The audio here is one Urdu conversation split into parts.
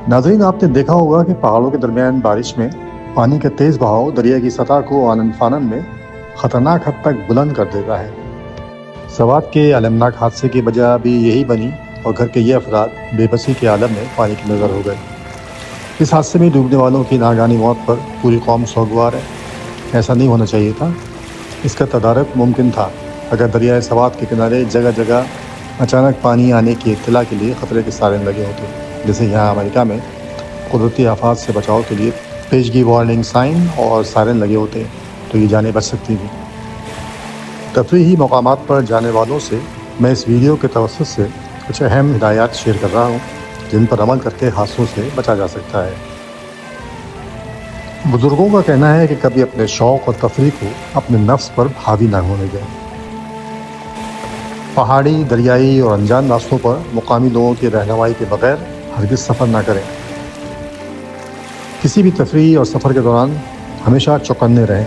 ناظرین، آپ نے دیکھا ہوگا کہ پہاڑوں کے درمیان بارش میں پانی کا تیز بہاؤ دریا کی سطح کو آنن فانن میں خطرناک حد تک بلند کر دیتا ہے۔ سوات کے المناک حادثے کی وجہ بھی یہی بنی اور گھر کے یہ افراد بے بسی کے عالم میں پانی کی نظر ہو گئے۔ اس حادثے میں ڈوبنے والوں کی ناگہانی موت پر پوری قوم سوگوار ہے۔ ایسا نہیں ہونا چاہیے تھا۔ اس کا تدارک ممکن تھا اگر دریائے سوات کے کنارے جگہ جگہ اچانک پانی آنے کی اطلاع کے لیے خطرے کے سائرن لگے ہوتے، جیسے یہاں امریکہ میں قدرتی آفات سے بچاؤ کے لیے پیشگی وارننگ سائن اور سائرن لگے ہوتے تو یہ جانیں بچ سکتی تھیں۔ تفریحی مقامات پر جانے والوں سے میں اس ویڈیو کے توسط سے کچھ اہم ہدایات شیئر کر رہا ہوں جن پر عمل کر کے حادثوں سے بچا جا سکتا ہے۔ بزرگوں کا کہنا ہے کہ کبھی اپنے شوق اور تفریح کو اپنے نفس پر حاوی نہ ہونے دیں۔ پہاڑی، دریائی اور انجان راستوں پر مقامی لوگوں کی رہنمائی کے بغیر ہرگز سفر نہ کریں۔ کسی بھی تفریح اور سفر کے دوران ہمیشہ چوکنے رہیں۔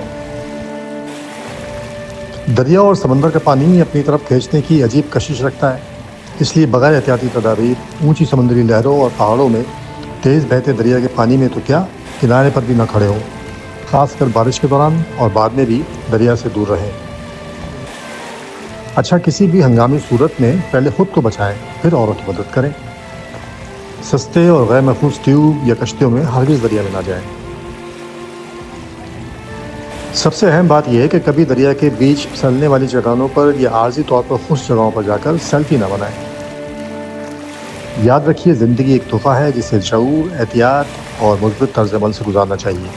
دریا اور سمندر کا پانی اپنی طرف کھینچنے کی عجیب کشش رکھتا ہے، اس لیے بغیر احتیاطی تدابیر اونچی سمندری لہروں اور پہاڑوں میں تیز بہتے دریا کے پانی میں تو کیا، کنارے پر بھی نہ کھڑے ہوں۔ خاص کر بارش کے دوران اور بعد میں بھی دریا سے دور رہیں۔ اچھا، کسی بھی ہنگامی صورت میں پہلے خود کو بچائیں، پھر اوروں کی مدد کریں۔ سستے اور غیر محفوظ ٹیوب یا کشتیوں میں ہرگز دریا میں نہ جائیں۔ سب سے اہم بات یہ ہے کہ کبھی دریا کے بیچ پھسلنے والی چٹانوں پر یا عارضی طور پر خشک جگہوں پر جا کر سیلفی نہ بنائیں۔ یاد رکھیے، زندگی ایک تحفہ ہے جسے شعور، احتیاط اور مثبت طرز عمل سے گزارنا چاہیے۔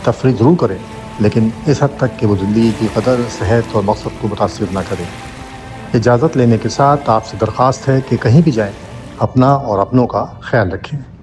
تفریح ضرور کریں، لیکن اس حد تک کہ وہ زندگی کی قدر، صحت اور مقصد کو متاثر نہ کرے۔ اجازت لینے کے ساتھ آپ سے درخواست ہے کہ کہیں بھی جائیں، اپنا اور اپنوں کا خیال رکھیں۔